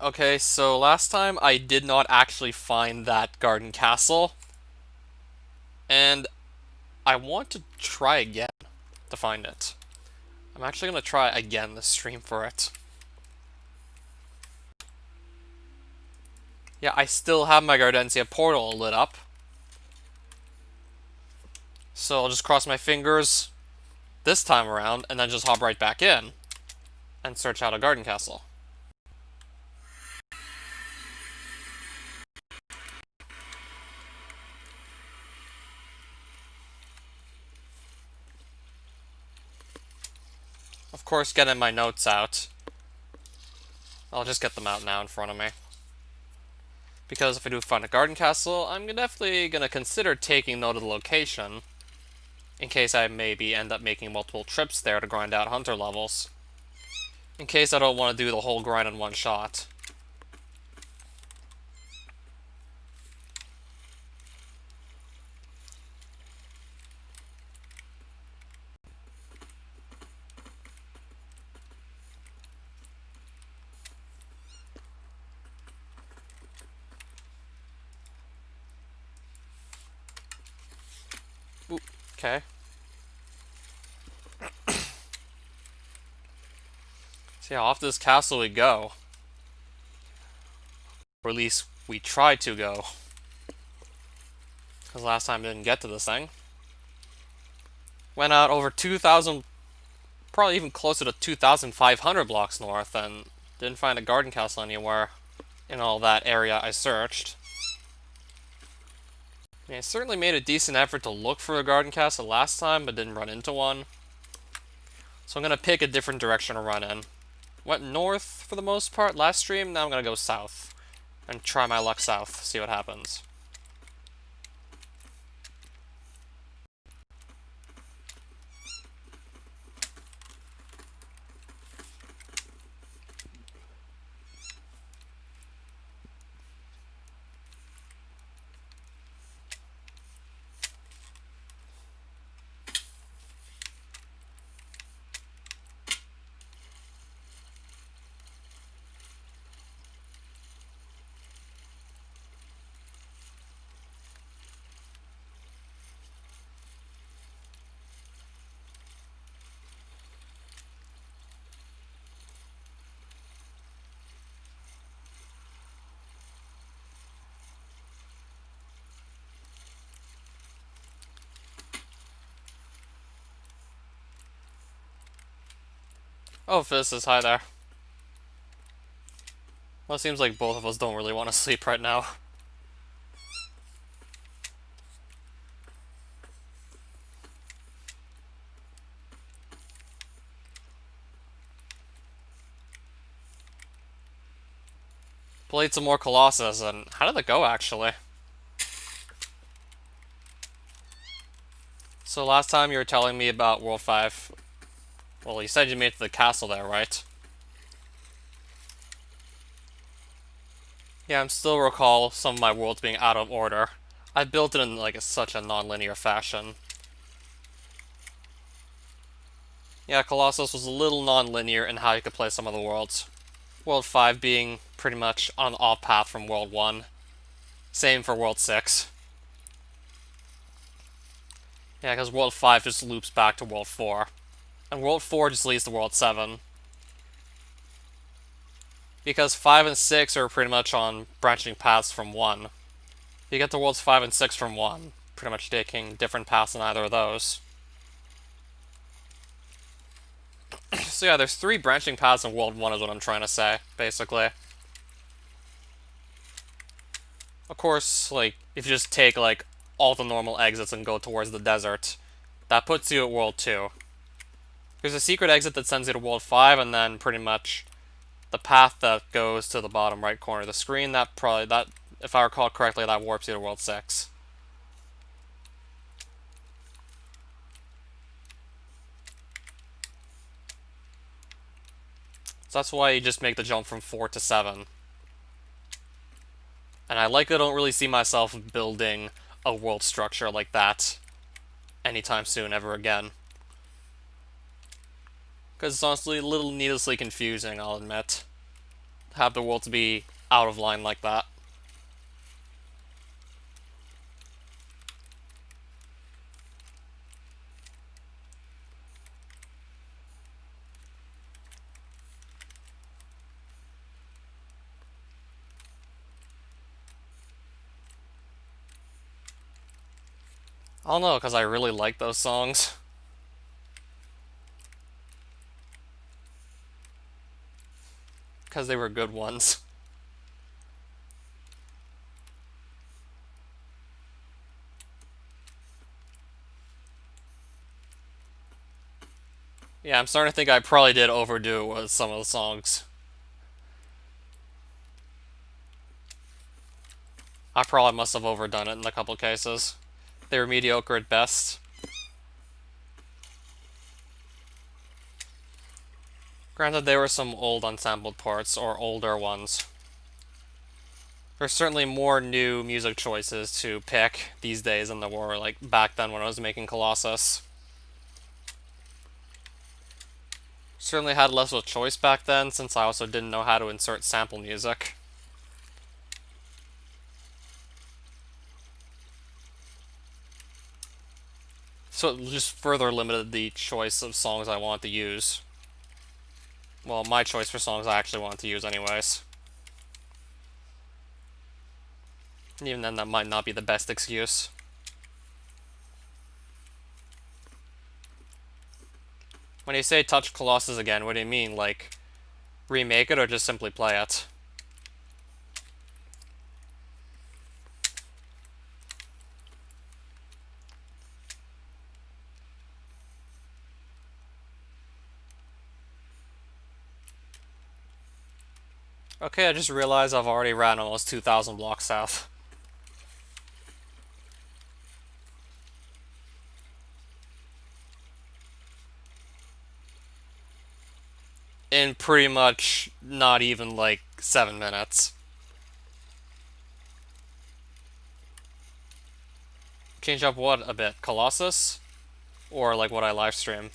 Okay, so last time I did not actually find that garden castle, and I want to try again to find it. I'm actually going to try again this stream for it. Yeah, I still have my Gardencia portal lit up. So I'll just cross my fingers this time around, and then just hop right back in and search out a garden castle. Of course, getting my notes out. I'll just get them out now in front of me. Because if I do find a garden castle, I'm definitely going to consider taking note of the location, in case I maybe end up making multiple trips there to grind out hunter levels. In case I don't want to do the whole grind in one shot. Ooh, okay. So yeah, off to this castle we go. Or at least we tried to go. Because last time I didn't get to this thing. Went out over 2,000, probably even closer to 2,500 blocks north, and didn't find a garden castle anywhere in all that area I searched. I certainly made a decent effort to look for a garden castle last time, but didn't run into one. So I'm going to pick a different direction to run in. Went north for the most part last stream, now I'm going to go south. And try my luck south, see what happens. Oh, Fizz is hi there. Well, it seems like both of us don't really want to sleep right now. Played some more Colossus, and how did it go, actually? So last time you were telling me about World 5. Well, you said you made it to the castle there, right? Yeah, I'm still recall some of my worlds being out of order. I built it in like such a non-linear fashion. Yeah, Colossus was a little non-linear in how you could play some of the worlds. World 5 being pretty much on the off path from World 1. Same for World 6. Yeah, because World 5 just loops back to World 4. And World 4 just leads to World 7. Because 5 and 6 are pretty much on branching paths from 1. You get to Worlds 5 and 6 from 1, pretty much taking different paths in either of those. So yeah, there's 3 branching paths in World 1 is what I'm trying to say, basically. Of course, like, if you just take, like, all the normal exits and go towards the desert, that puts you at World 2. There's a secret exit that sends you to World 5, and then pretty much the path that goes to the bottom right corner of the screen, that, if I recall correctly, that warps you to World 6. So that's why you just make the jump from 4 to 7. And I likely don't really see myself building a world structure like that anytime soon ever again. Because it's honestly a little needlessly confusing, I'll admit. have the world to be out of line like that. I don't know, because I really like those songs. Because they were good ones. Yeah, I'm starting to think I probably did overdo it with some of the songs. I probably must have overdone it in a couple cases. They were mediocre at best. Granted, there were some old unsampled parts, or older ones. There's certainly more new music choices to pick these days than there were, like, back then when I was making Colossus. Certainly had less of a choice back then, since I also didn't know how to insert sample music. So it just further limited the choice of songs I wanted to use. Well, my choice for songs I actually wanted to use anyways. Even then, that might not be the best excuse. When you say touch Colossus again, what do you mean? Like, remake it or just simply play it? Okay, I just realized I've already ran almost 2,000 blocks south. In pretty much not even like 7 minutes. Change up what a bit? Colossus? Or like what I live stream?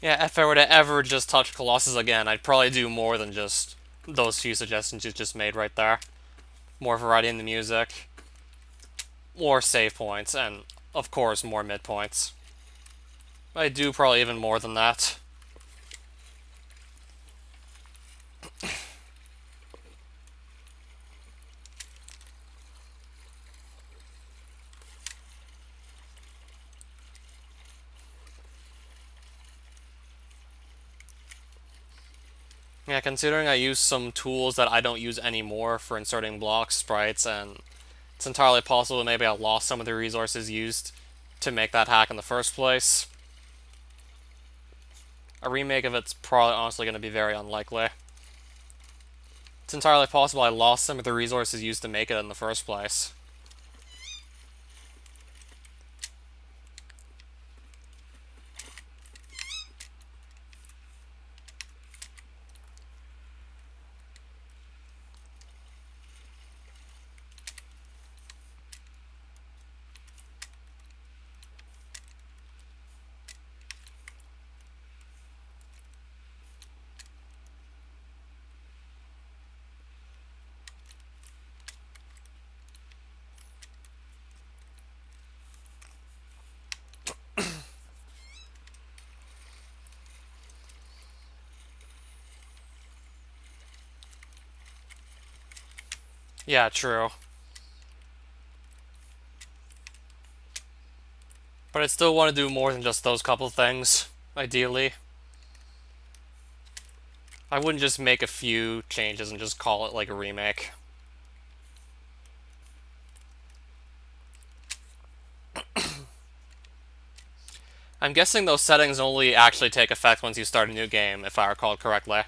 Yeah, if I were to ever just touch Colossus again, I'd probably do more than just those few suggestions you just made right there. More variety in the music, more save points, and of course more mid points. I do probably even more than that. Yeah, considering I use some tools that I don't use anymore for inserting blocks, sprites, and it's entirely possible maybe I lost some of the resources used to make that hack in the first place. A remake of it's probably honestly going to be very unlikely. It's entirely possible I lost some of the resources used to make it in the first place. Yeah, true. But I still want to do more than just those couple things, ideally. I wouldn't just make a few changes and just call it like a remake. I'm guessing those settings only actually take effect once you start a new game, if I recall correctly. I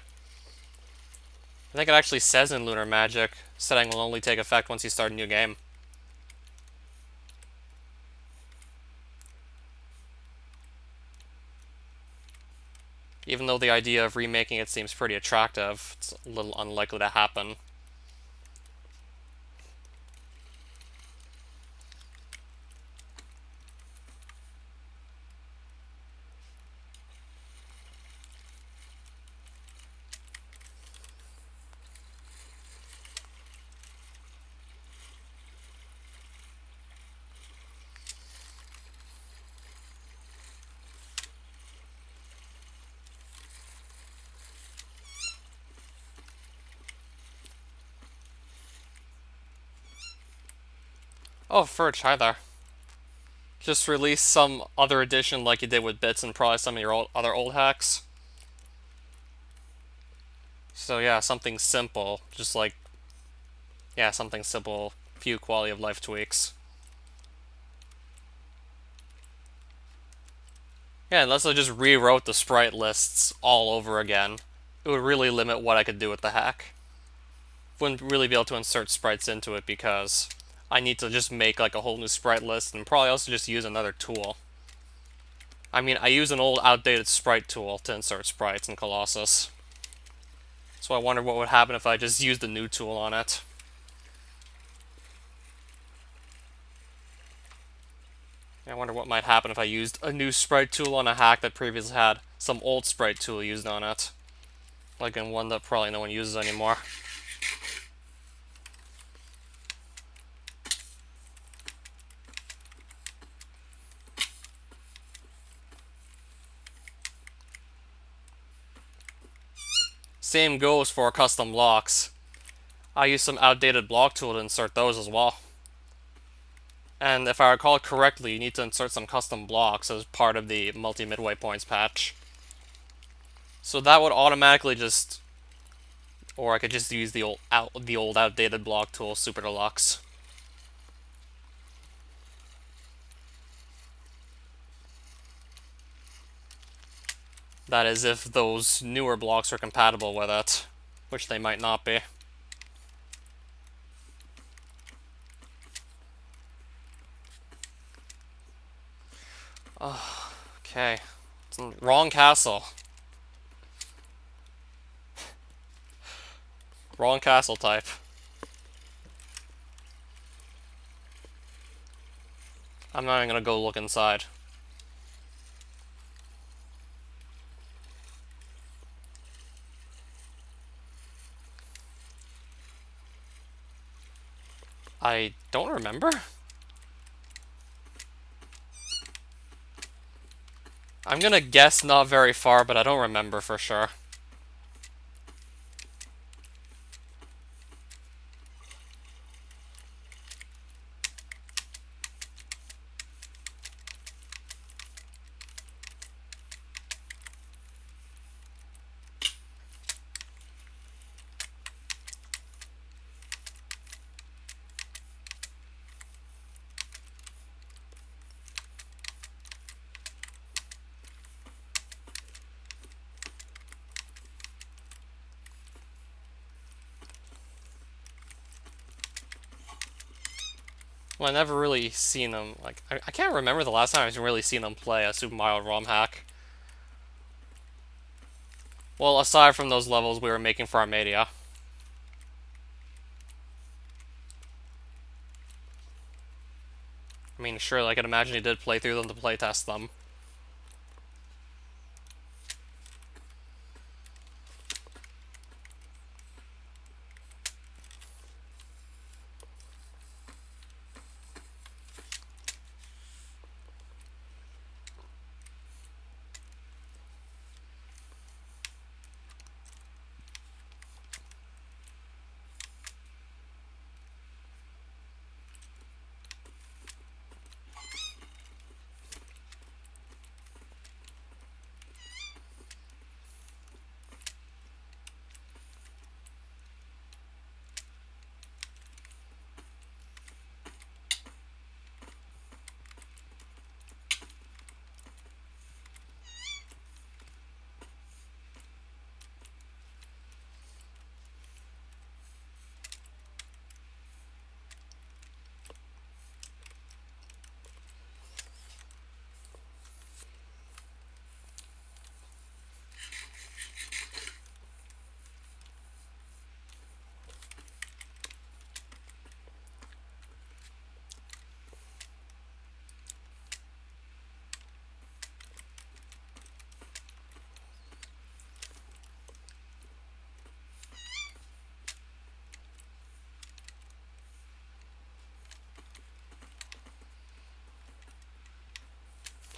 think it actually says in Lunar Magic, setting will only take effect once you start a new game. Even though the idea of remaking it seems pretty attractive, it's a little unlikely to happen. Oh, Furch, hi there. Just release some other edition like you did with Bits and probably some of your other old hacks. So yeah, something simple. Just like, yeah, something simple. Few quality of life tweaks. Yeah, unless I just rewrote the sprite lists all over again, it would really limit what I could do with the hack. Wouldn't really be able to insert sprites into it because I need to just make like a whole new sprite list and probably also just use another tool. I mean, I use an old outdated sprite tool to insert sprites in Colossus. So I wonder what would happen if I just used a new tool on it. I wonder what might happen if I used a new sprite tool on a hack that previously had some old sprite tool used on it. Like in one that probably no one uses anymore. Same goes for custom blocks. I use some outdated block tool to insert those as well. And if I recall correctly, you need to insert some custom blocks as part of the multi-midway points patch. So that would automatically just... Or I could just use the old outdated block tool, Super Deluxe. That is if those newer blocks are compatible with it, which they might not be. Oh, okay. It's the wrong castle. Wrong castle type. I'm not even gonna go look inside. I don't remember. I'm gonna guess not very far, but I don't remember for sure. Well, I never really seen them, like, I can't remember the last time I've really seen them play a Super Mario ROM hack. Well, aside from those levels we were making for Armadia. I mean, sure, I could imagine he did play through them to playtest them.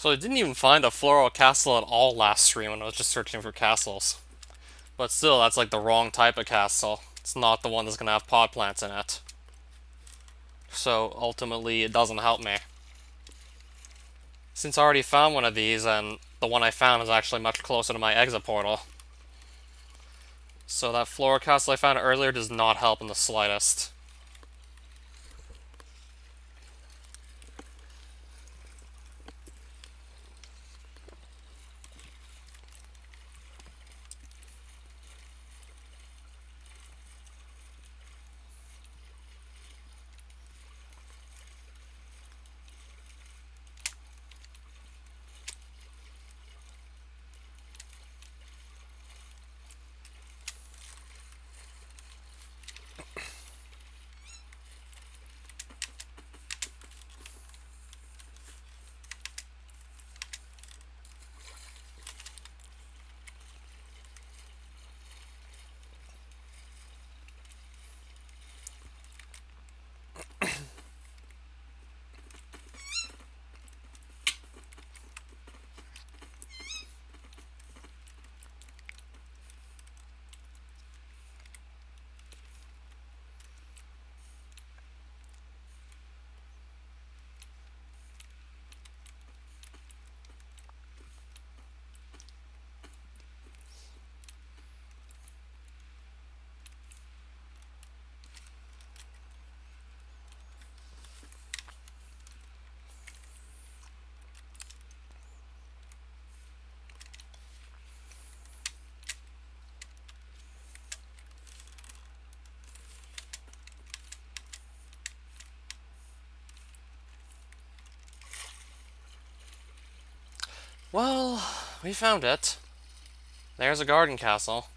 So I didn't even find a floral castle at all last stream when I was just searching for castles. But still, that's like the wrong type of castle. It's not the one that's gonna have pod plants in it. So ultimately, it doesn't help me. Since I already found one of these, and the one I found is actually much closer to my exit portal. So that floral castle I found earlier does not help in the slightest. Well, we found it. There's a garden castle.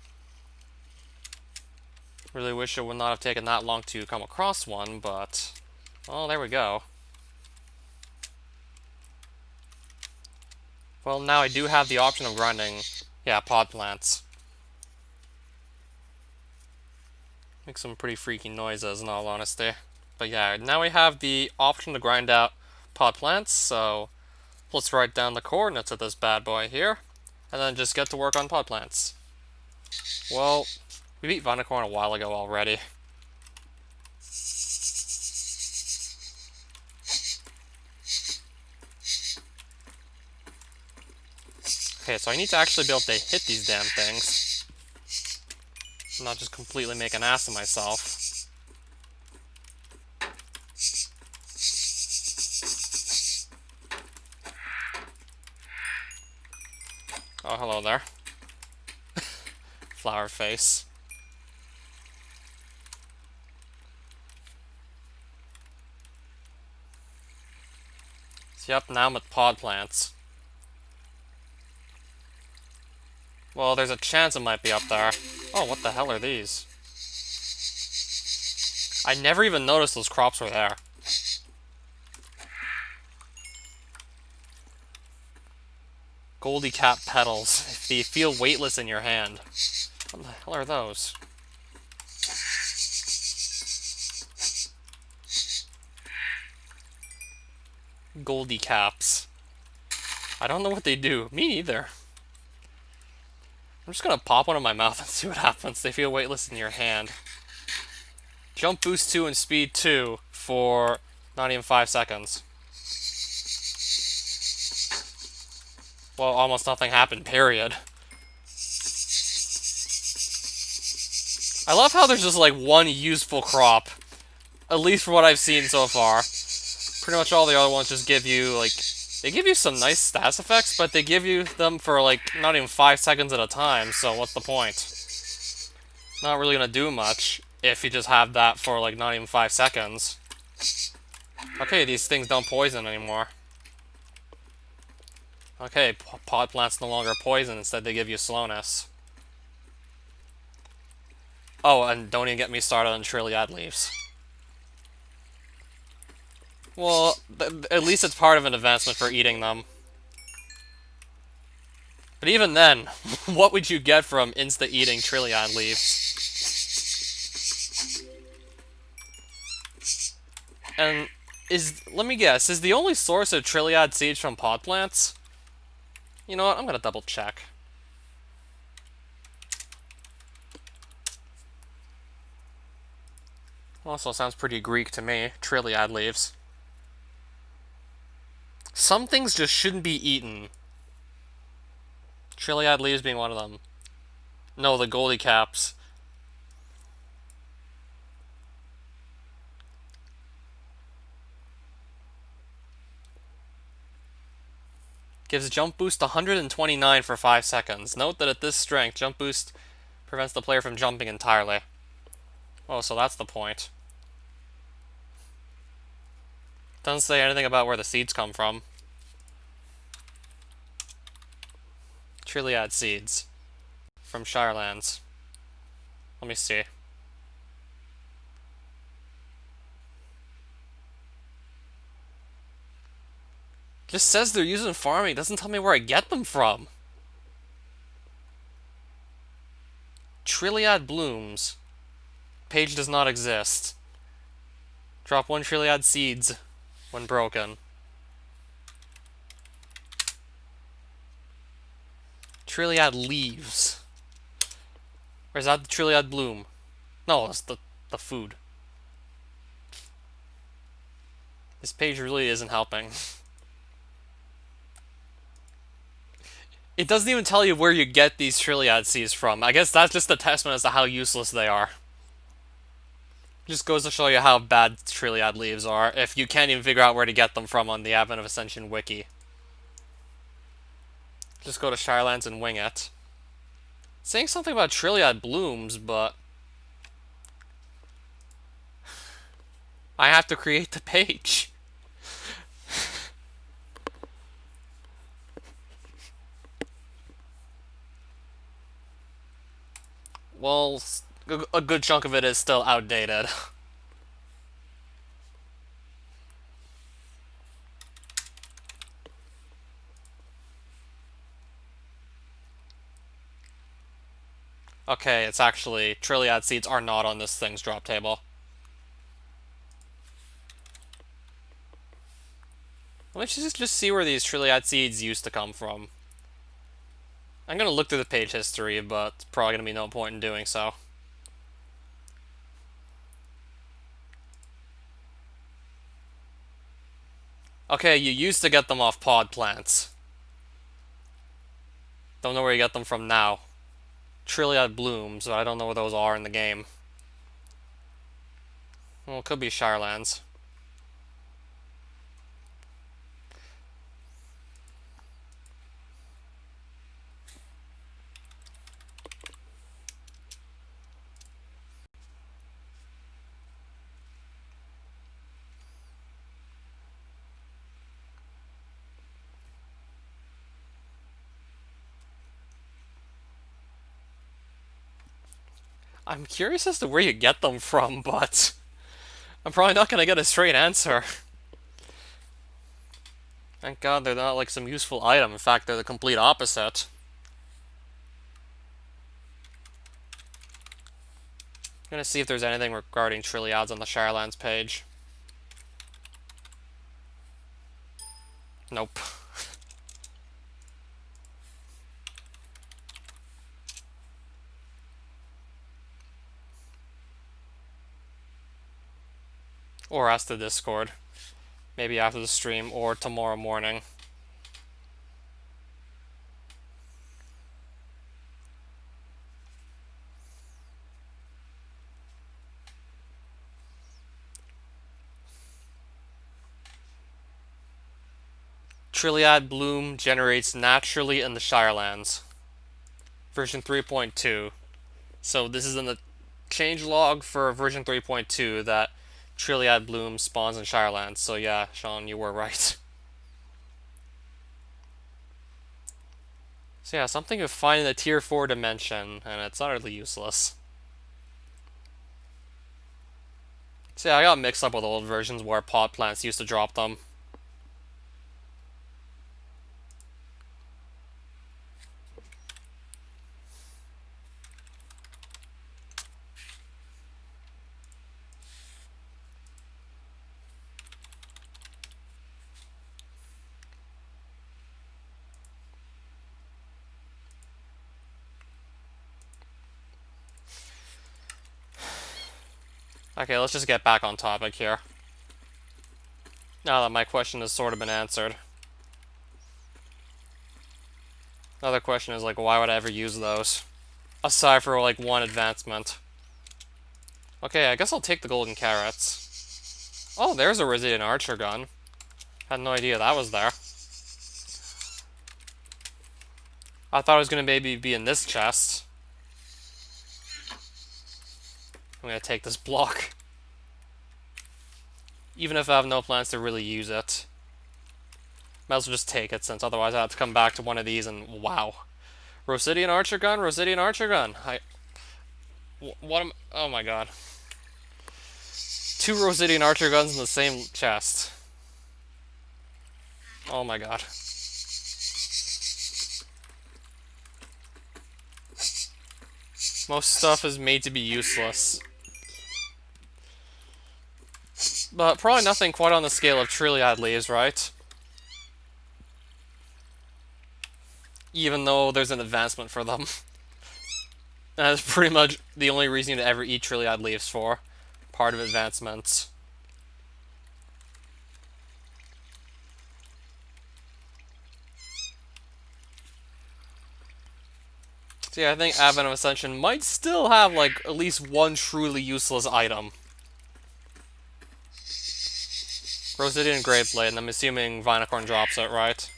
Really wish it would not have taken that long to come across one, but... well, there we go. Well, now I do have the option of grinding, yeah, pod plants. Make some pretty freaky noises, in all honesty. But yeah, now we have the option to grind out pod plants, so... let's write down the coordinates of this bad boy here, and then just get to work on pod plants. Well, we beat Vanacorn a while ago already. Okay, so I need to actually be able to hit these damn things. Not just completely make an ass of myself. Oh, hello there. Flower face. So, yep, now I'm at pod plants. Well, there's a chance it might be up there. Oh, what the hell are these? I never even noticed those crops were there. Goldie cap petals. If they feel weightless in your hand. What the hell are those? Goldie caps. I don't know what they do. Me neither. I'm just gonna pop one in my mouth and see what happens. They feel weightless in your hand. Jump boost 2 and speed 2 for not even 5 seconds. Well, almost nothing happened, period. I love how there's just like one useful crop. At least for what I've seen so far. Pretty much all the other ones just give you, like... they give you some nice stats effects, but they give you them for, like, not even 5 seconds at a time, so what's the point? Not really gonna do much if you just have that for, like, not even 5 seconds. Okay, these things don't poison anymore. Okay, pod plants no longer poison, instead they give you slowness. Oh, and don't even get me started on Trilliad leaves. Well, at least it's part of an advancement for eating them. But even then, what would you get from insta-eating Trilliad leaves? And Let me guess, is the only source of Trilliad seeds from pot plants? You know what, I'm gonna double check. Also sounds pretty Greek to me, Trilliad leaves. Some things just shouldn't be eaten. Trilliad leaves being one of them. No, the goalie caps. Gives jump boost 129 for 5 seconds. Note that at this strength, jump boost prevents the player from jumping entirely. Oh, so that's the point. Doesn't say anything about where the seeds come from. Trilliad seeds. From Shirelands. Let me see. Just says they're used in farming. Doesn't tell me where I get them from. Trilliad blooms. Page does not exist. Drop 1 Trilliad seeds when broken. Trilliad leaves. Or is that the Trilliad bloom? No, that's the food. This page really isn't helping. It doesn't even tell you where you get these Trilliad seeds from. I guess that's just a testament as to how useless they are. Just goes to show you how bad Trilliad leaves are, if you can't even figure out where to get them from on the Advent of Ascension wiki. Just go to Shirelands and wing it. It's saying something about Trilliad blooms, but I have to create the page. Well, a good chunk of it is still outdated. Okay, it's actually, Trilliad seeds are not on this thing's drop table. Let's just see where these Trilliad seeds used to come from. I'm gonna look through the page history, but it's probably gonna be no point in doing so. Okay, you used to get them off pod plants. Don't know where you get them from now. Trilliad blooms, but I don't know where those are in the game. Well, it could be Shirelands. I'm curious as to where you get them from, but I'm probably not gonna get a straight answer. Thank God they're not like some useful item. In fact, they're the complete opposite. I'm gonna see if there's anything regarding Trilliads on the Shirelands page. Nope. Or ask the Discord. Maybe after the stream or tomorrow morning. Trilliad bloom generates naturally in the Shirelands. Version 3.2. So this is in the changelog for version 3.2 that Trilliad bloom spawns in Shirelands. So yeah, Sean, you were right. So yeah, something you find in the tier 4 dimension, and it's utterly useless. So yeah, I got mixed up with old versions where pot plants used to drop them. Okay, let's just get back on topic here. Now that my question has sort of been answered. Another question is, like, why would I ever use those? Aside for, like, one advancement. Okay, I guess I'll take the golden carrots. Oh, there's a resilient archer gun. Had no idea that was there. I thought it was gonna maybe be in this chest. I'm gonna take this block. Even if I have no plans to really use it. Might as well just take it, since otherwise I have to come back to one of these and wow. Rosidian archer gun, Rosidian archer gun. What am... Oh my god. 2 Rosidian archer guns in the same chest. Oh my god. Most stuff is made to be useless. But probably nothing quite on the scale of Trilliad leaves, right? Even though there's an advancement for them. That's pretty much the only reason to ever eat Trilliad leaves for. Part of advancements. So yeah, I think Advent of Ascension might still have, like, at least one truly useless item. Rosidian Greatblade, and I'm assuming Vinacorn drops it, right?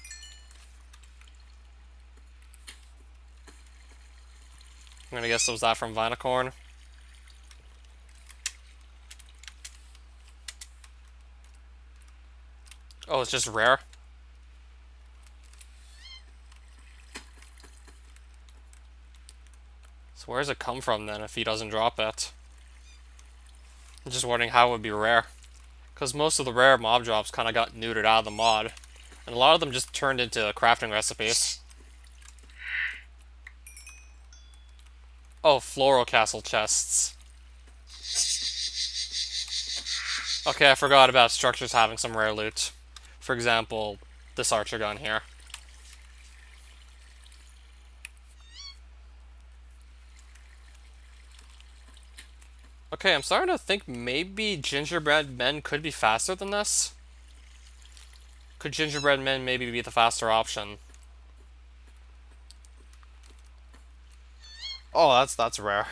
I'm gonna guess it was that from Vinacorn. Oh, it's just rare? So where does it come from then if he doesn't drop it? I'm just wondering how it would be rare. Because most of the rare mob drops kind of got neutered out of the mod. And a lot of them just turned into crafting recipes. Oh, floral castle chests. Okay, I forgot about structures having some rare loot. For example, this archer gun here. Okay, I'm starting to think maybe gingerbread men could be faster than this. Could gingerbread men maybe be the faster option? Oh, that's rare.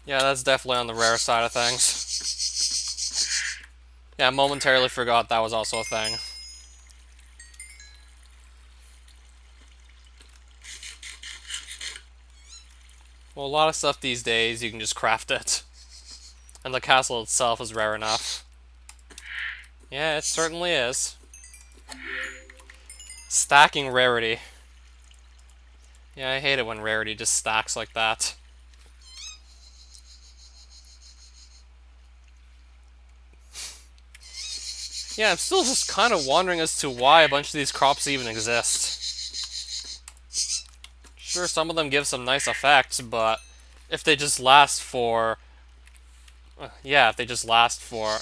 Yeah, that's definitely on the rare side of things. Yeah, I momentarily forgot that was also a thing. Well, a lot of stuff these days, you can just craft it. And the castle itself is rare enough. Yeah, it certainly is. Stacking rarity. Yeah, I hate it when rarity just stacks like that. Yeah, I'm still just kind of wondering as to why a bunch of these crops even exist. Sure, some of them give some nice effects, but if they just last for... yeah, if they just last for...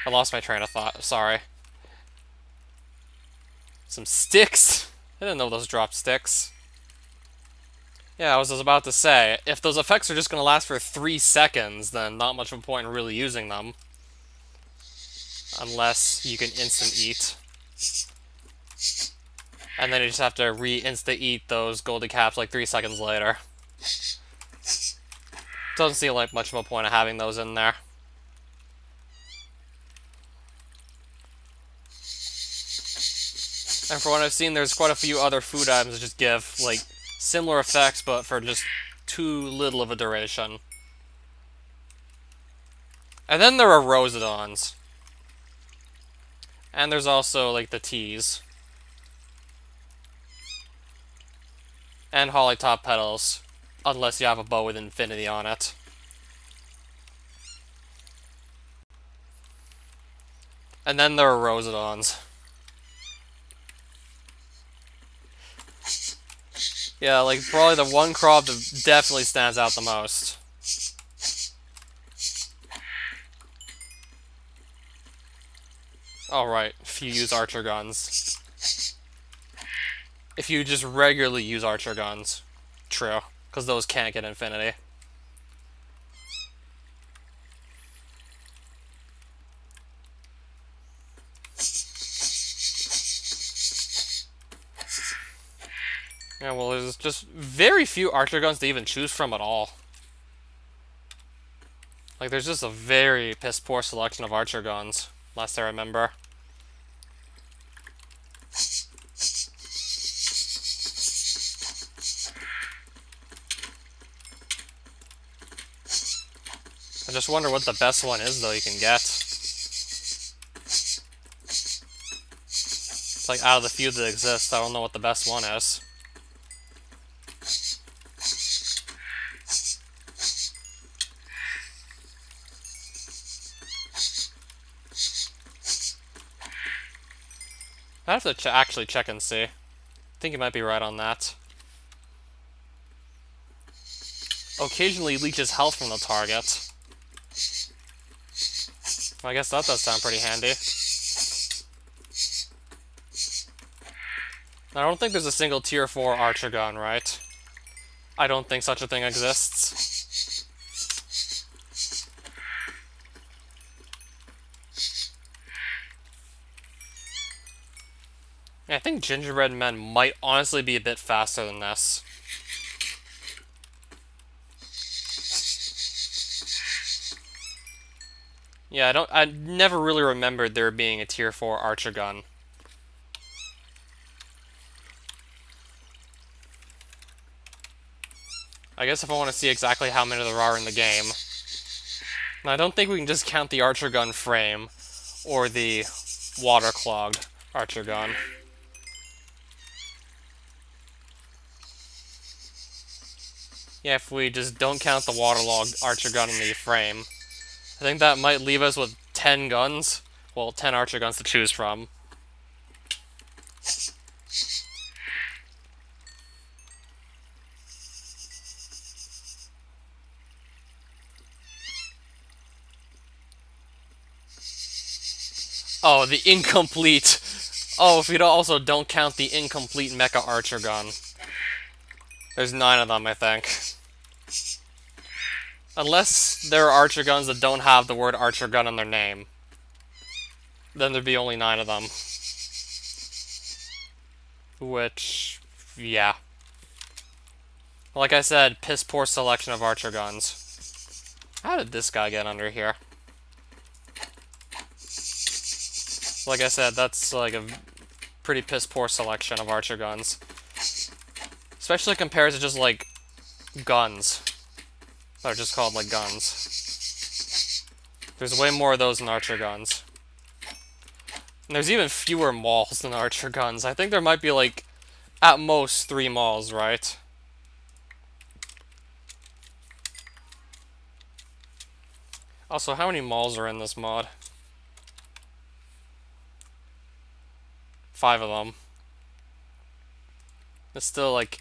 I lost my train of thought, sorry. Some sticks? I didn't know those dropped sticks. Yeah, I was about to say, if those effects are just going to last for 3 seconds, then not much of a point in really using them. Unless you can instant eat. And then you just have to re-insta eat those golden caps like 3 seconds later. Doesn't seem like much of a point of having those in there. And for what I've seen, there's quite a few other food items that just give, like, similar effects, but for just too little of a duration. And then there are Rosedons. And there's also, like, the teas. And holly top petals. Unless you have a bow with infinity on it. And then there are Rosedons. Yeah, like, probably the one crop that definitely stands out the most. Alright, if you use archer guns. If you just regularly use archer guns. True, because those can't get infinity. Yeah, well, there's just very few archer guns to even choose from at all. Like, there's just a very piss-poor selection of archer guns, last I remember. I just wonder what the best one is, though, you can get. It's like, out of the few that exist, I don't know what the best one is. I have to actually check and see. I think you might be right on that. Occasionally leeches health from the target. Well, I guess that does sound pretty handy. I don't think there's a single tier 4 archer gun, right? I don't think such a thing exists. I think gingerbread men might honestly be a bit faster than this. Yeah, I never really remembered there being a tier 4 archer gun. I guess if I want to see exactly how many there are in the game. And I don't think we can just count the archer gun frame or the water-clogged archer gun. Yeah, if we just don't count the waterlogged archer gun in the frame, I think that might leave us with 10 guns. Well, 10 archer guns to choose from. Oh, the incomplete. Oh, if we also don't count the incomplete mecha archer gun. There's 9 of them, I think. Unless there are archer guns that don't have the word archer gun in their name. Then there'd be only 9 of them. Which, yeah. Like I said, piss poor selection of archer guns. How did this guy get under here? Like I said, that's like a pretty piss poor selection of archer guns. Especially compared to just like guns. That are just called like guns. There's way more of those than archer guns. And there's even fewer mauls than archer guns. I think there might be like at most 3 mauls, right? Also, how many mauls are in this mod? 5 of them. It's still like...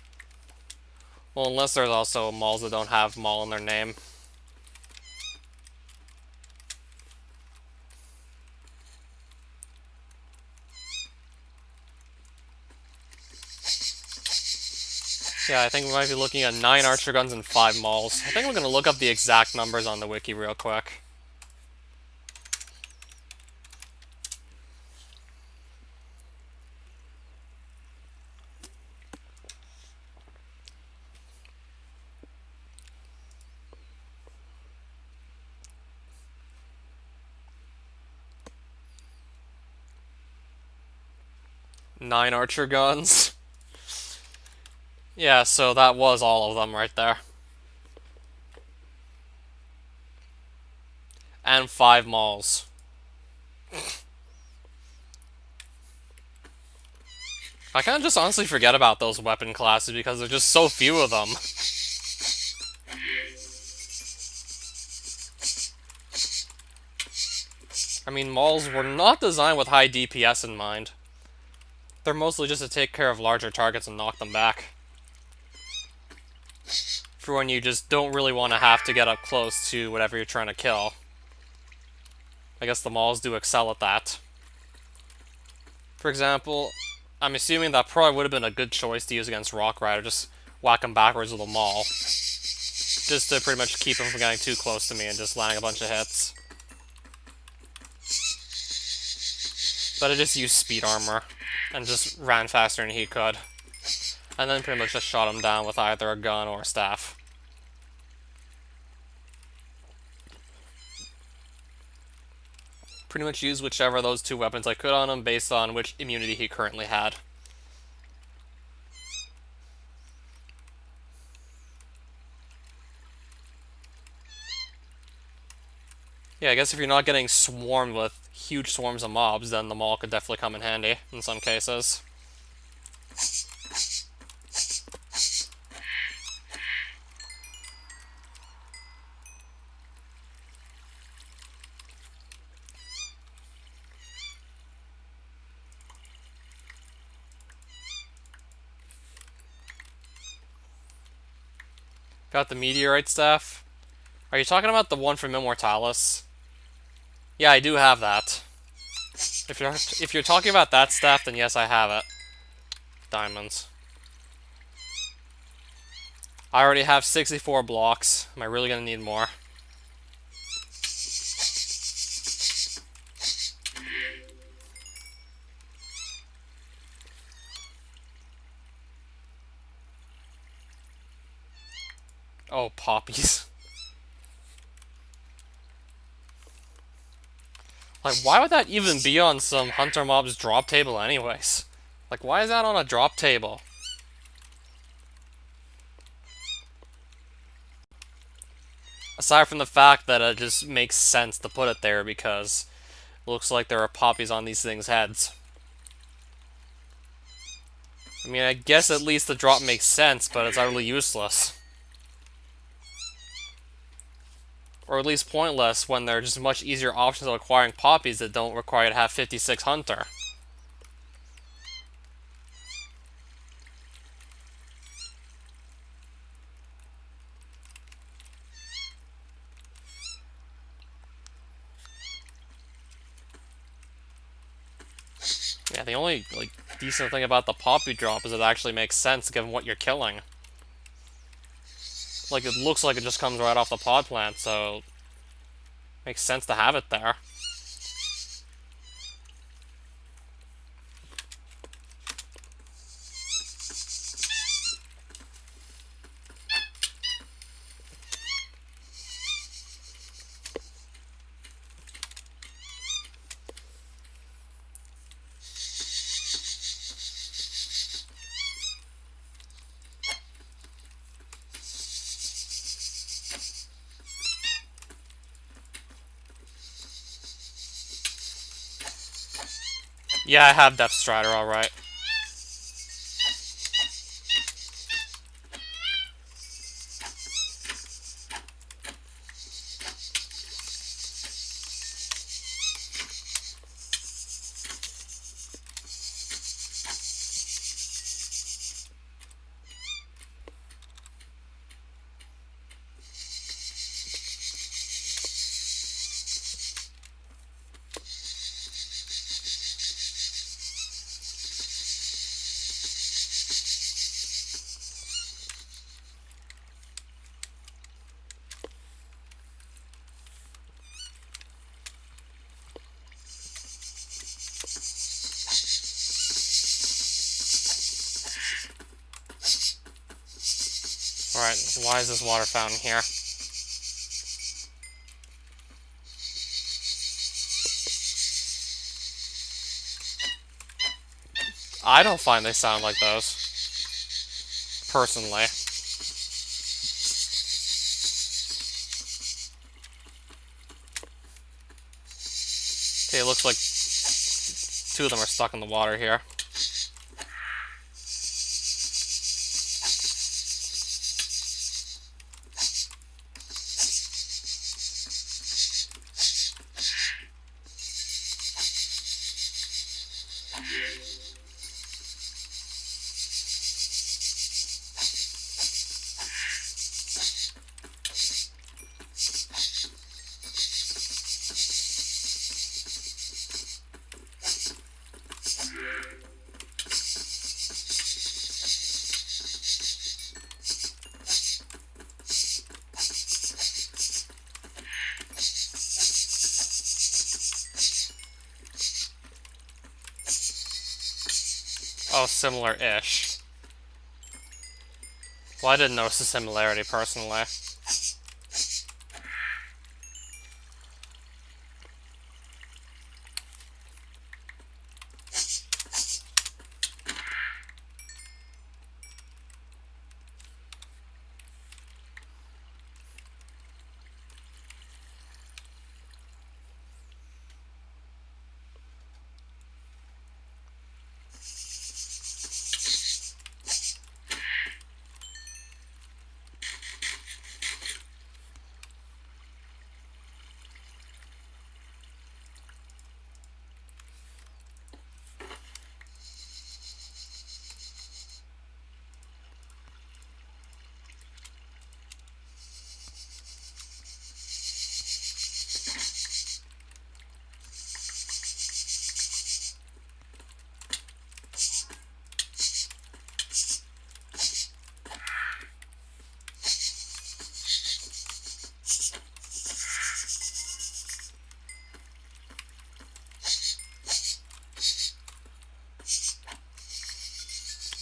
Well, unless there's also mauls that don't have maul in their name. Yeah, I think we might be looking at 9 archer guns and 5 mauls. I think we're going to look up the exact numbers on the wiki real quick. Nine archer guns. Yeah, so that was all of them right there. And 5 mauls. I kind of just honestly forget about those weapon classes because there's just so few of them. I mean, mauls were not designed with high DPS in mind. They're mostly just to take care of larger targets and knock them back. For when you just don't really want to have to get up close to whatever you're trying to kill. I guess the mauls do excel at that. For example, I'm assuming that probably would have been a good choice to use against Rock Rider, just whack him backwards with a maul. Just to pretty much keep him from getting too close to me and just landing a bunch of hits. But I just used speed armor, and just ran faster than he could. And then pretty much just shot him down with either a gun or a staff. Pretty much used whichever of those two weapons I could on him based on which immunity he currently had. Yeah, I guess if you're not getting swarmed with huge swarms of mobs, then the maul could definitely come in handy in some cases. Got the meteorite staff. Are you talking about the one from Immortalis? Yeah, I do have that. If you're talking about that staff, then yes, I have it. Diamonds. I already have 64 blocks. Am I really gonna need more? Oh, poppies. Like, why would that even be on some Hunter Mob's drop table anyways? Like, why is that on a drop table? Aside from the fact that it just makes sense to put it there because it looks like there are poppies on these things' heads. I mean, I guess at least the drop makes sense, but it's utterly useless. Or at least pointless when there are just much easier options of acquiring poppies that don't require you to have 56 Hunter. Yeah, the only decent thing about the poppy drop is it actually makes sense given what you're killing. Like, it looks like it just comes right off the pod plant, so it makes sense to have it there. Yeah, I have Depth Strider, alright. Alright, why is this water fountain here? I don't find they sound like those. Personally. Okay, it looks like two of them are stuck in the water here. Oh, similar-ish. Well, I didn't notice the similarity, personally.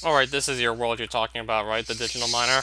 Alright, this is your world you're talking about, right? The digital miner?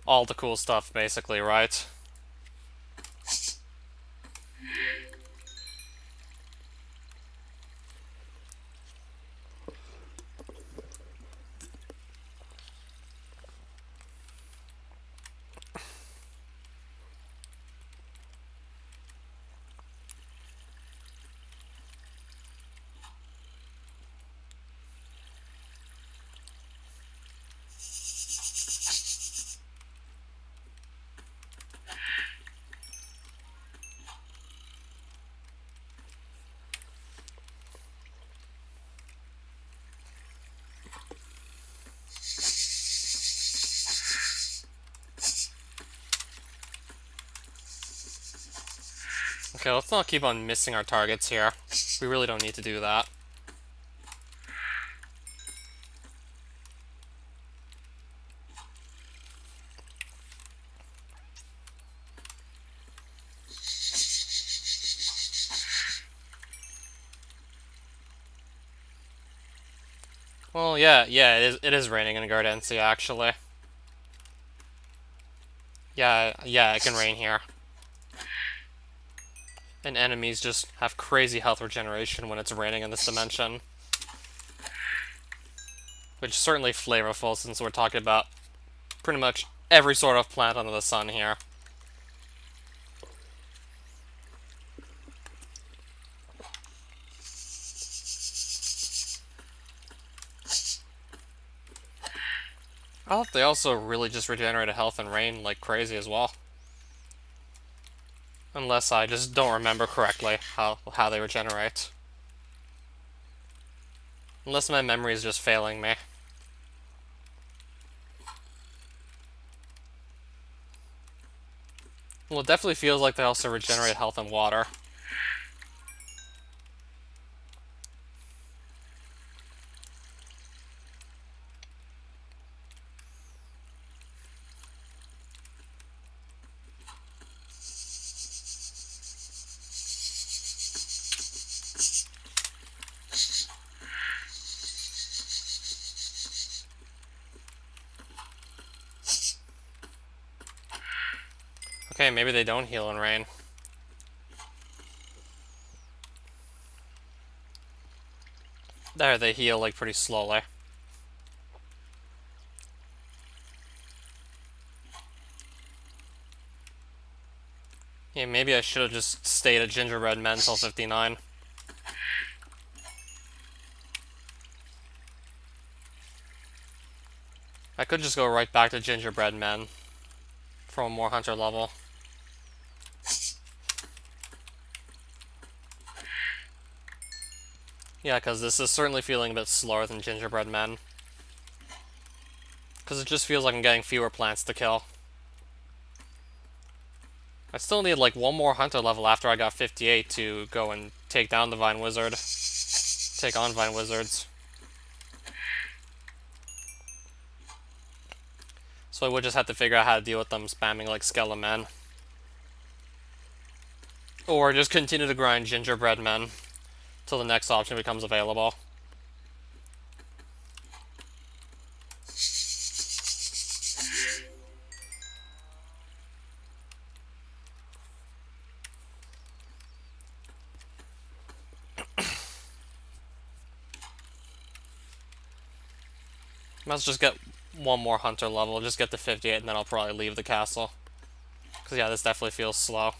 All the cool stuff, basically, right? Okay, let's not keep on missing our targets here. We really don't need to do that. Well, yeah, it is raining in Gardensia, actually. Yeah, it can rain here. And enemies just have crazy health regeneration when it's raining in this dimension. Which is certainly flavorful, since we're talking about pretty much every sort of plant under the sun here. I thought they also really just regenerated health and rain like crazy as well. Unless I just don't remember correctly how they regenerate. Unless my memory is just failing me. Well, it definitely feels like they also regenerate health and water. Okay, maybe they don't heal in rain. There, they heal like pretty slowly. Yeah, maybe I should have just stayed at Gingerbread Men till 59. I could just go right back to gingerbread men from a more hunter level. Yeah, because this is certainly feeling a bit slower than gingerbread men. Because it just feels like I'm getting fewer plants to kill. I still need like one more hunter level after I got 58 to go and take down the Vine Wizard. Take on Vine Wizards. So I would just have to figure out how to deal with them spamming like Skeleton Men. Or just continue to grind gingerbread men till the next option becomes available. Let's just get one more hunter level, just get to 58, and then I'll probably leave the castle. Because yeah, this definitely feels slow.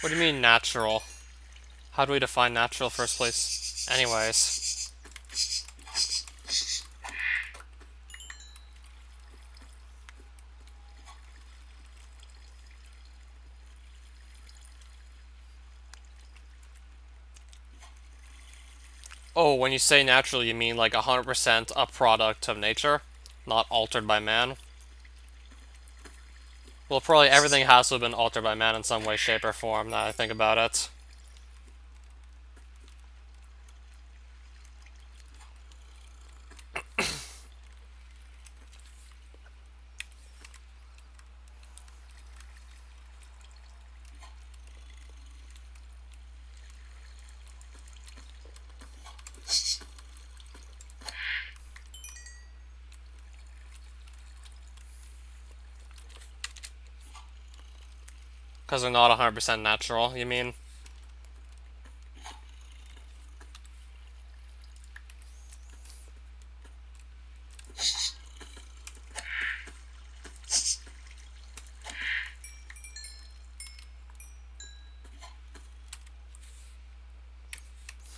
What do you mean natural? How do we define natural first place? Anyways. Oh, when you say natural, you mean like 100% a product of nature? Not altered by man? Well, probably everything has to have been altered by man in some way, shape, or form, now that I think about it. Because they're not 100% natural, you mean?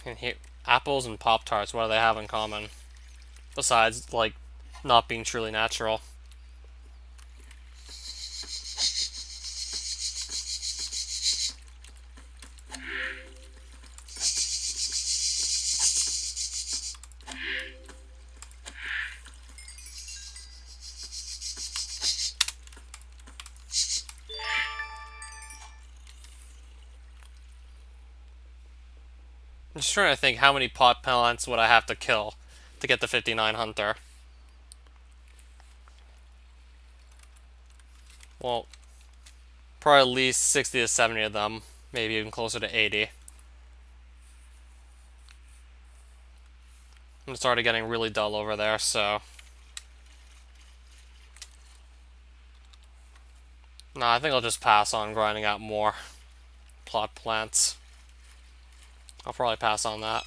And here, apples and Pop-Tarts, what do they have in common? Besides, like, not being truly natural. I'm just trying to think how many pot plants would I have to kill to get the 59 hunter. Well, probably at least 60 to 70 of them, maybe even closer to 80. I'm started getting really dull over there, so... No, I think I'll just pass on grinding out more plot plants. I'll probably pass on that.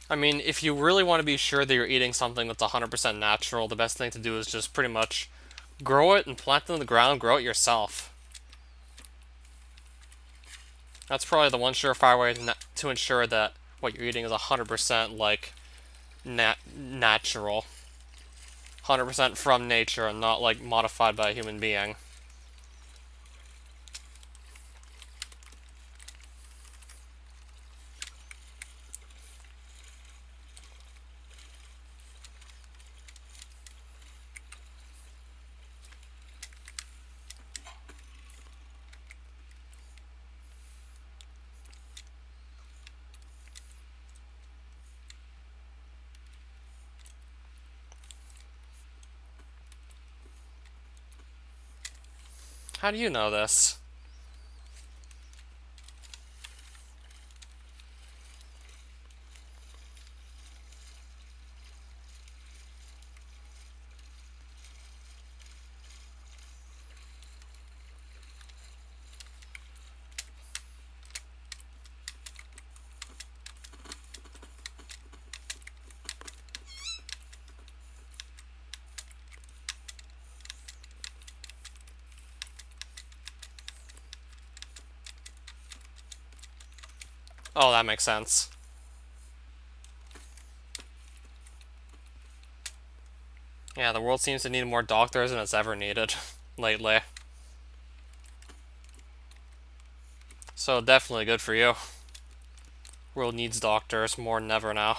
I mean, if you really want to be sure that you're eating something that's 100% natural, the best thing to do is just pretty much grow it and plant it in the ground, grow it yourself. That's probably the one surefire way to ensure that what you're eating is 100% like natural. 100% from nature and not like modified by a human being. How do you know this? Oh, that makes sense. Yeah, the world seems to need more doctors than it's ever needed lately. So definitely good for you. World needs doctors more than ever now.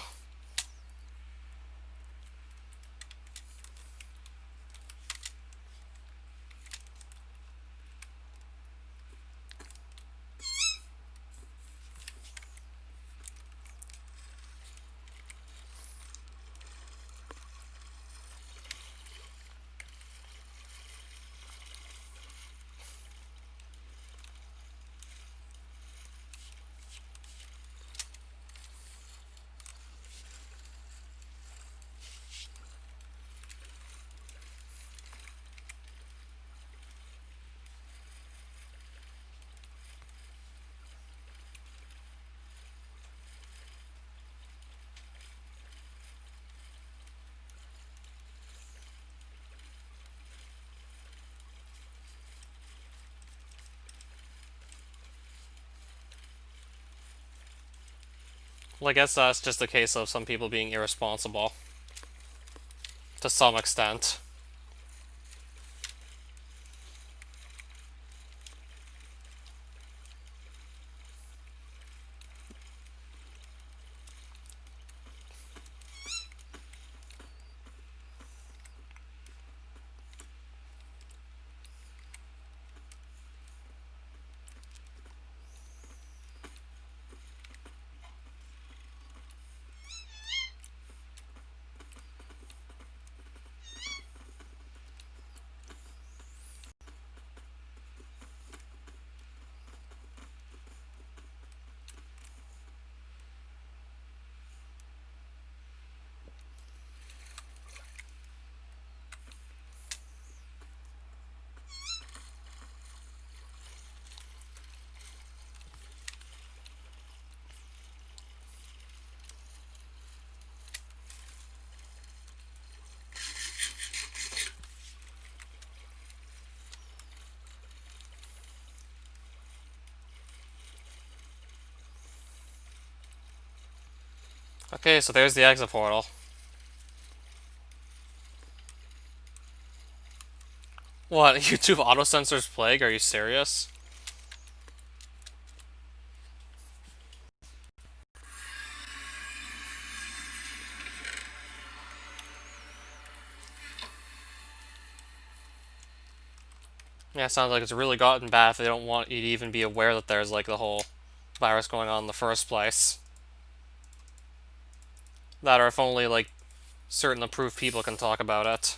Well, I guess that's just a case of some people being irresponsible. To some extent. Okay, so there's the exit portal. What, YouTube auto-censors plague? Are you serious? Yeah, it sounds like it's really gotten bad if they don't want you to even be aware that there's like the whole virus going on in the first place. That or if only like certain approved people can talk about it.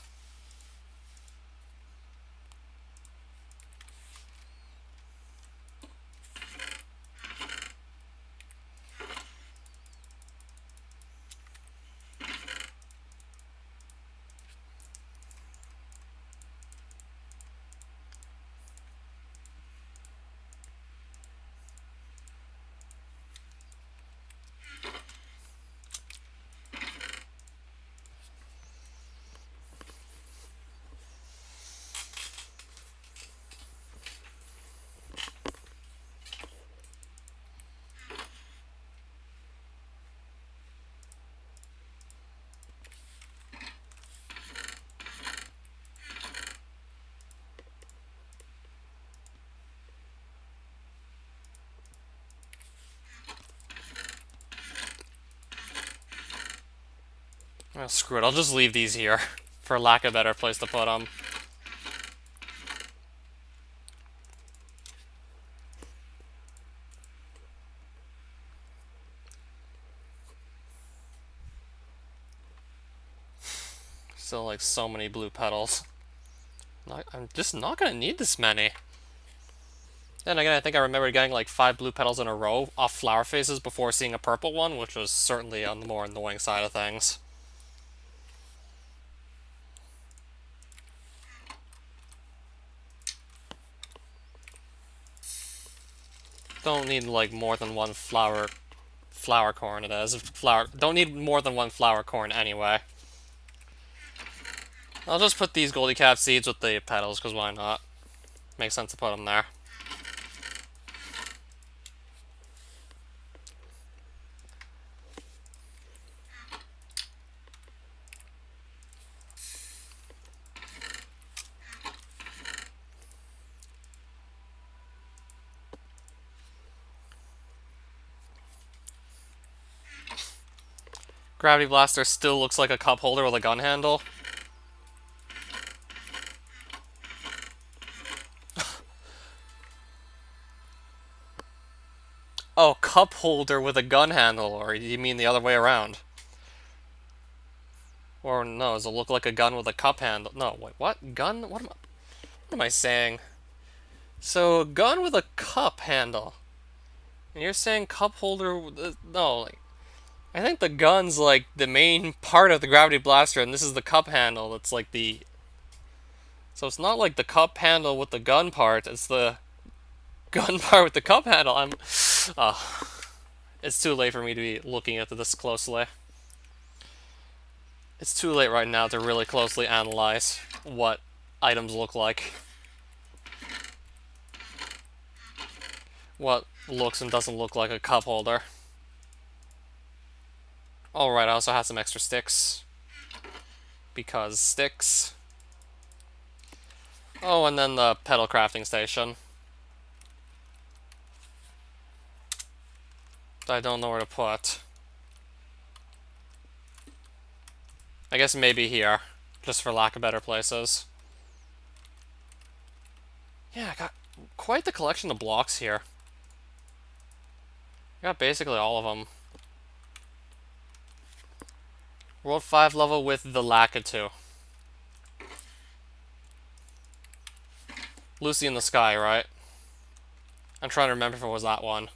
Oh, screw it, I'll just leave these here, for lack of a better place to put them. Still, like, so many blue petals. I'm just not gonna need this many. Then again, I think I remember getting like 5 blue petals in a row off flower faces before seeing a purple one, which was certainly on the more annoying side of things. Don't need like more than one flower corn it is. Don't need more than one flower corn anyway. I'll just put these Goldie Cap seeds with the petals, because why not? Makes sense to put them there. Gravity Blaster still looks like a cup holder with a gun handle. Oh, cup holder with a gun handle, or you mean the other way around? Or no, does it look like a gun with a cup handle? No, wait, what? Gun? What am I saying? So, gun with a cup handle. And you're saying cup holder... No, like... I think the gun's, like, the main part of the Gravity Blaster, and this is the cup handle. It's like the... So it's not like the cup handle with the gun part, it's the gun part with the cup handle. It's too late for me to be looking at this closely. It's too late right now to really closely analyze what items look like. What looks and doesn't look like a cup holder. Alright, I also have some extra sticks. Because sticks. Oh, and then the petal crafting station. I don't know where to put. I guess maybe here, just for lack of better places. Yeah, I got quite the collection of blocks here. I got basically all of them. World 5 level with the Lakitu. Lucy in the Sky, right? I'm trying to remember if it was that one.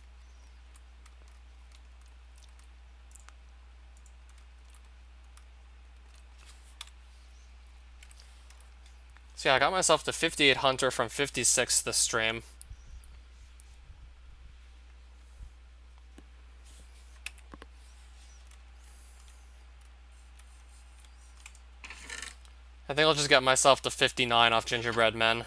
So yeah, I got myself to 58 Hunter from 56 this stream. I think I'll just get myself to 59 off Gingerbread Men.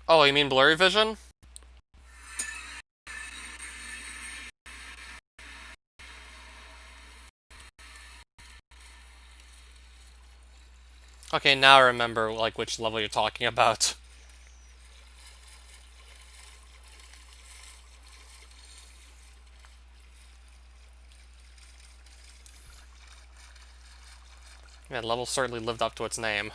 Oh, you mean blurry vision? Okay, now I remember, like, which level you're talking about. Yeah, the level certainly lived up to its name.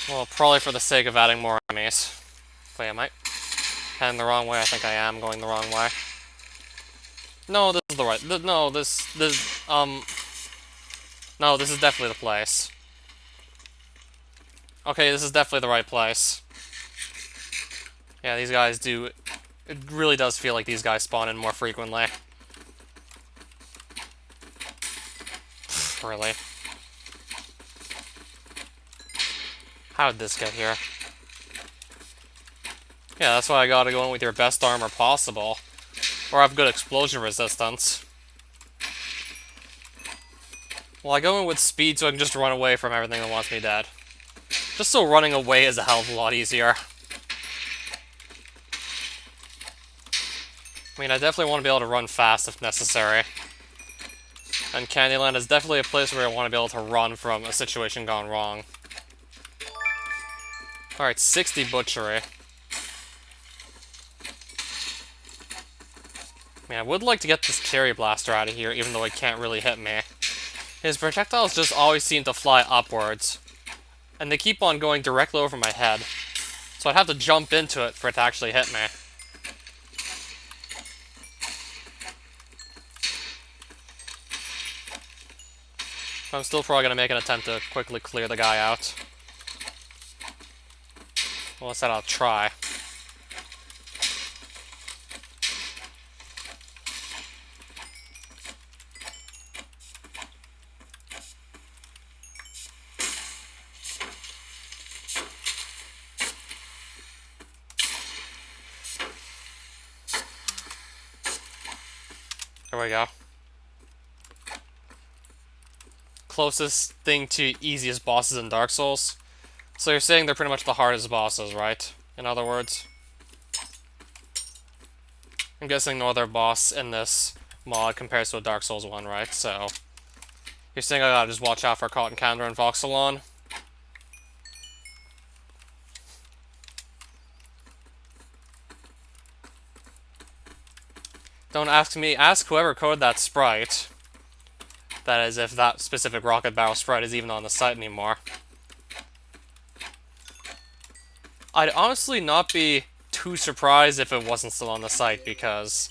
Well, probably for the sake of adding more enemies. But yeah, I might heading the wrong way. I think I am going the wrong way. No, this is the right... No, No, this is definitely the place. Okay, this is definitely the right place. Yeah, these guys do... It really does feel like these guys spawn in more frequently. Really? How did this get here? Yeah, that's why I gotta go in with your best armor possible. Or have good explosion resistance. Well, I go in with speed so I can just run away from everything that wants me dead. Just so running away is a hell of a lot easier. I mean, I definitely want to be able to run fast if necessary. And Candyland is definitely a place where I want to be able to run from a situation gone wrong. Alright, 60 Butchery. I mean, I would like to get this Cherry Blaster out of here, even though it can't really hit me. His projectiles just always seem to fly upwards. And they keep on going directly over my head. So I'd have to jump into it for it to actually hit me. I'm still probably going to make an attempt to quickly clear the guy out. Well, I said I'll try. There we go. Closest thing to easiest bosses in Dark Souls. So you're saying they're pretty much the hardest bosses, right? In other words? I'm guessing no other boss in this mod compares to a Dark Souls one, right? So you're saying I gotta just watch out for Cotton Canada and Voxelon? Don't ask me, ask whoever coded that sprite. That is, if that specific Rocket Barrel sprite is even on the site anymore. I'd honestly not be too surprised if it wasn't still on the site, because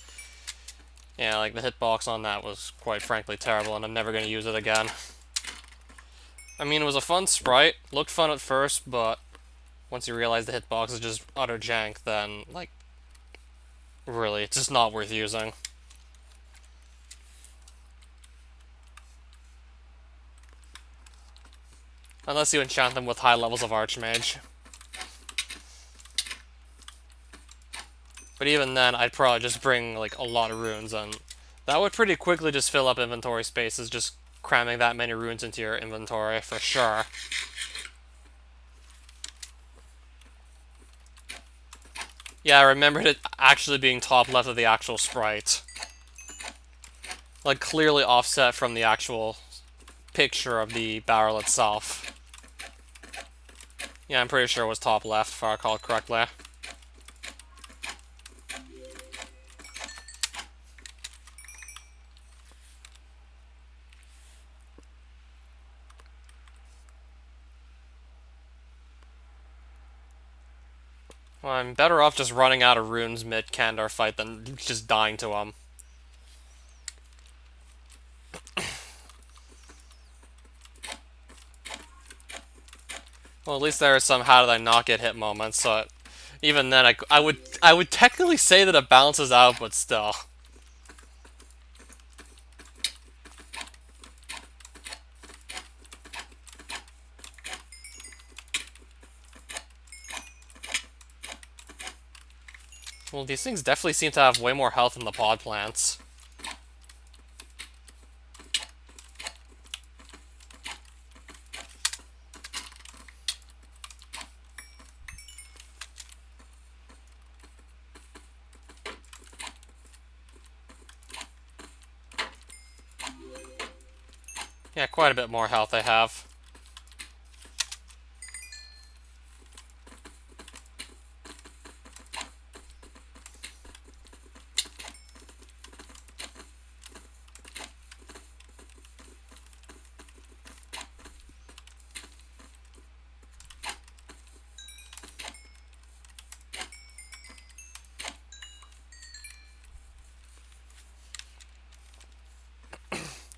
yeah, like the hitbox on that was quite frankly terrible, and I'm never going to use it again. I mean, it was a fun sprite, looked fun at first, but once you realize the hitbox is just utter jank, then, like, really, it's just not worth using. Unless you enchant them with high levels of Archmage. But even then, I'd probably just bring, like, a lot of runes, and that would pretty quickly just fill up inventory spaces, just cramming that many runes into your inventory, for sure. Yeah, I remembered it actually being top left of the actual sprite. Like, clearly offset from the actual picture of the barrel itself. Yeah, I'm pretty sure it was top left, if I recall correctly. Well, I'm better off just running out of runes mid-Kandar fight than just dying to them. Well, at least there are some how did I not get hit moments, so even then I would technically say that it balances out, but still. Well, these things definitely seem to have way more health than the pod plants. Yeah, quite a bit more health they have.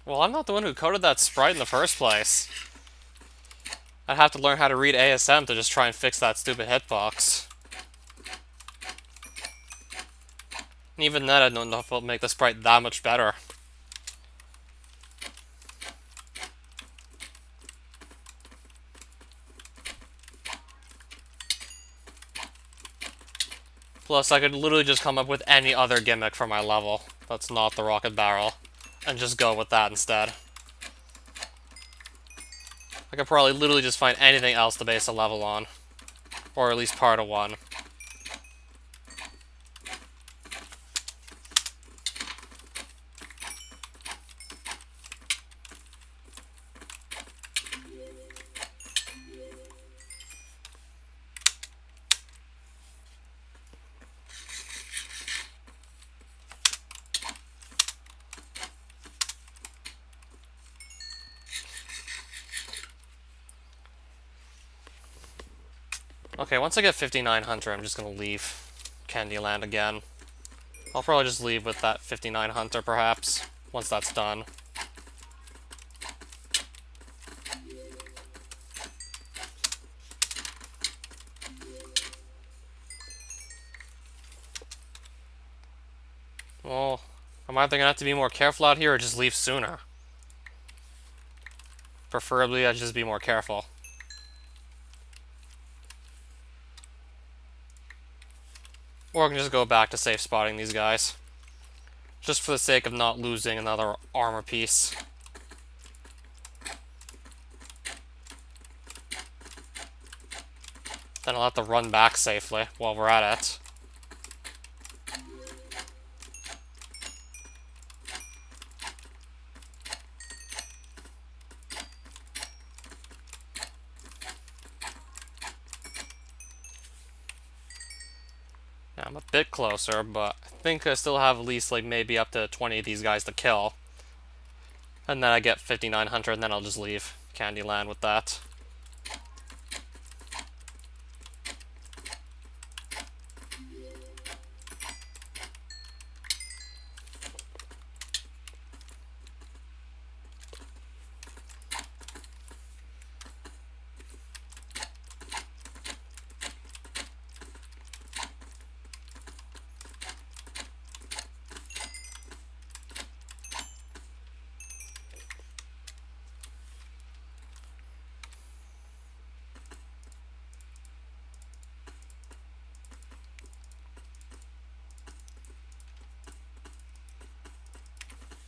Well, I'm not the one who coded that sprite in the first place. I'd have to learn how to read ASM to just try and fix that stupid hitbox. And even then, I don't know if it'll make the sprite that much better. Plus, I could literally just come up with any other gimmick for my level that's not the rocket barrel, and just go with that instead. I could probably literally just find anything else to base a level on. Or at least part of one. Okay, once I get 5900, I'm just gonna leave Candyland again. I'll probably just leave with that 59 Hunter, perhaps, once that's done. Well, I'm either gonna have to be more careful out here or just leave sooner. Preferably, I'd just be more careful. Or I can just go back to safe spotting these guys. Just for the sake of not losing another armor piece. Then I'll have to run back safely while we're at it. Now, I'm a bit closer, but I think I still have at least like maybe up to 20 of these guys to kill. And then I get 5900 and then I'll just leave Candyland with that.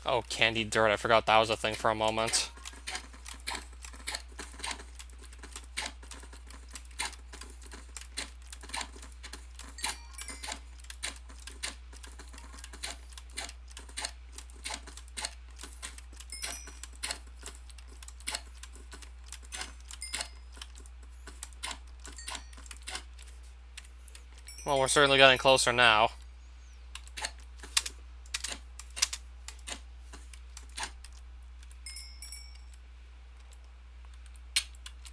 Oh, candy dirt. I forgot that was a thing for a moment. Well, we're certainly getting closer now.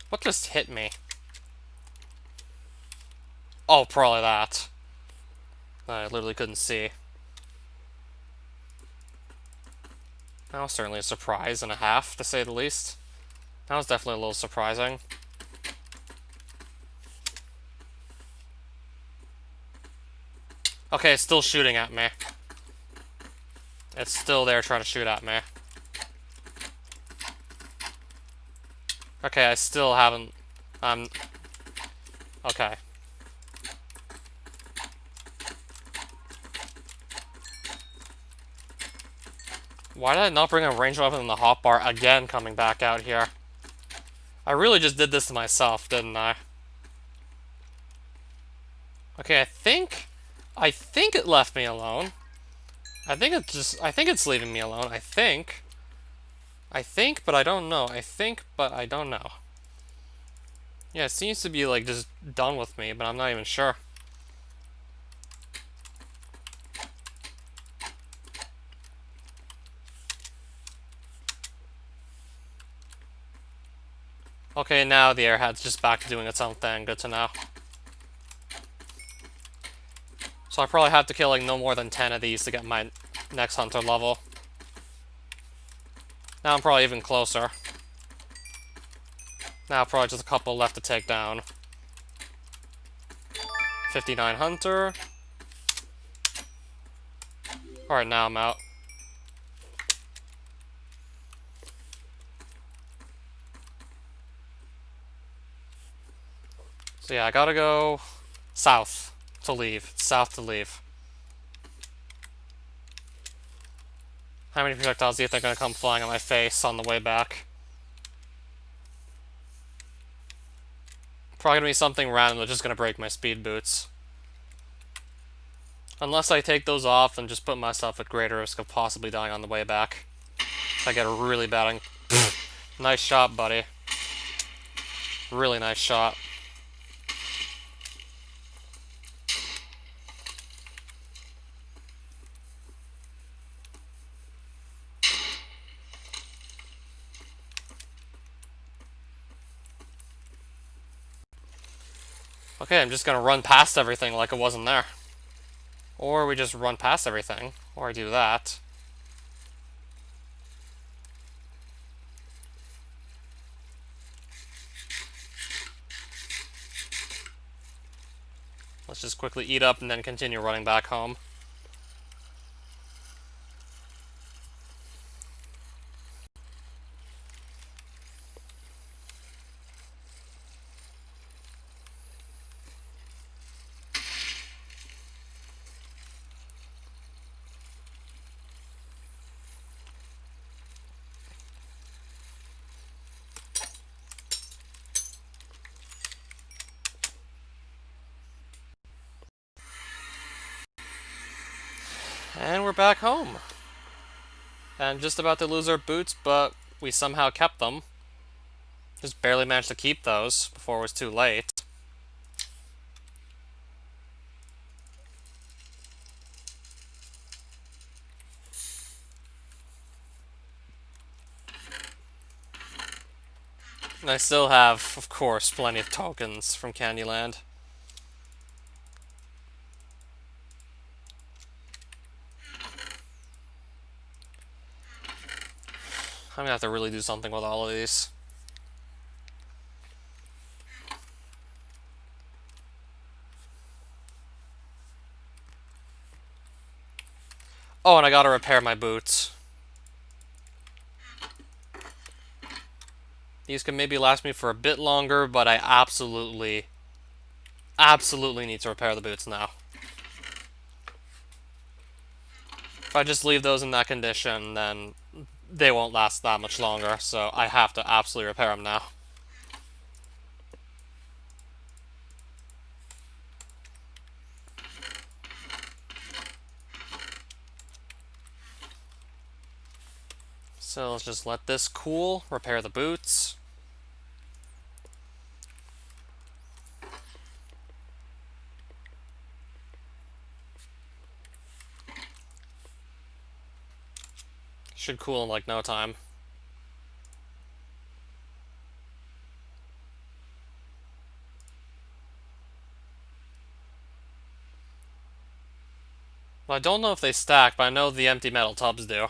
What just hit me? Oh, probably that. I literally couldn't see. That was certainly a surprise and a half, to say the least. That was definitely a little surprising. Okay, it's still shooting at me. It's still there trying to shoot at me. Okay, I still haven't... Okay. Why did I not bring a ranged weapon in the hotbar again coming back out here? I really just did this to myself, didn't I? Okay, I think it left me alone. I think it's leaving me alone. I think, but I don't know. I think, but I don't know. Yeah, it seems to be like just done with me, but I'm not even sure. Okay, now the airhead's just back to doing its own thing. Good to know. So I probably have to kill like no more than 10 of these to get my next hunter level. Now I'm probably even closer. Now probably just a couple left to take down. 59 hunter. Alright, now I'm out. So yeah, I gotta go south to leave. It's south to leave. How many projectiles do you think are going to come flying at my face on the way back? Probably going to be something random that's just going to break my speed boots. Unless I take those off and just put myself at greater risk of possibly dying on the way back. If I get a really bad... Nice shot, buddy. Really nice shot. Okay, I'm just gonna run past everything like it wasn't there. Or we just run past everything. Or I do that. Let's just quickly eat up and then continue running back home. And we're back home. And just about to lose our boots, but we somehow kept them. Just barely managed to keep those before it was too late. And I still have, of course, plenty of tokens from Candyland. I'm gonna have to really do something with all of these. Oh, and I gotta repair my boots. These can maybe last me for a bit longer, but I absolutely need to repair the boots now. If I just leave those in that condition, then they won't last that much longer, so I have to absolutely repair them now. So let's just let this cool, repair the boots. Should cool in like no time. Well, I don't know if they stack, but I know the empty metal tubs do.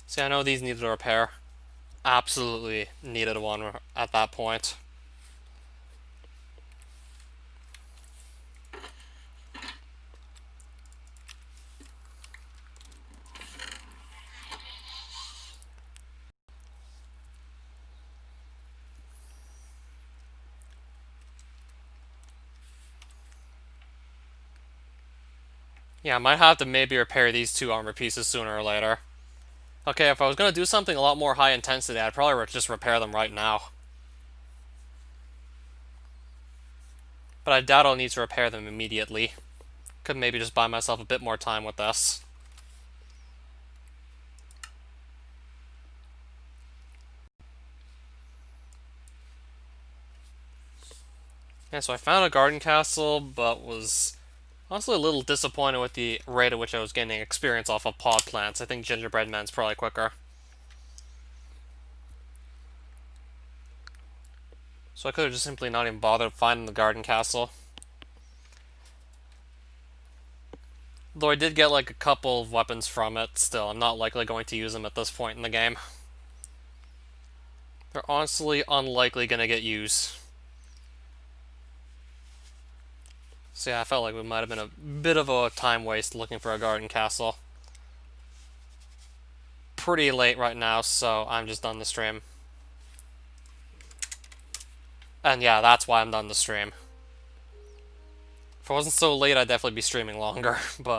See, I know these needed a repair. Absolutely needed one at that point. Yeah, I might have to maybe repair these two armor pieces sooner or later. Okay, if I was going to do something a lot more high intensity, I'd probably just repair them right now. But I doubt I'll need to repair them immediately. Could maybe just buy myself a bit more time with this. Yeah, so I found a garden castle, but was honestly a little disappointed with the rate at which I was getting experience off of pod plants. I think Gingerbread Man's probably quicker. So I could have just simply not even bothered finding the garden castle. Though I did get like a couple of weapons from it, still, I'm not likely going to use them at this point in the game. They're honestly unlikely going to get used. So yeah, I felt like it might have been a bit of a time waste looking for a garden castle. pretty late right now, so I'm just done the stream. And yeah, that's why I'm done the stream. If it wasn't so late, I'd definitely be streaming longer, but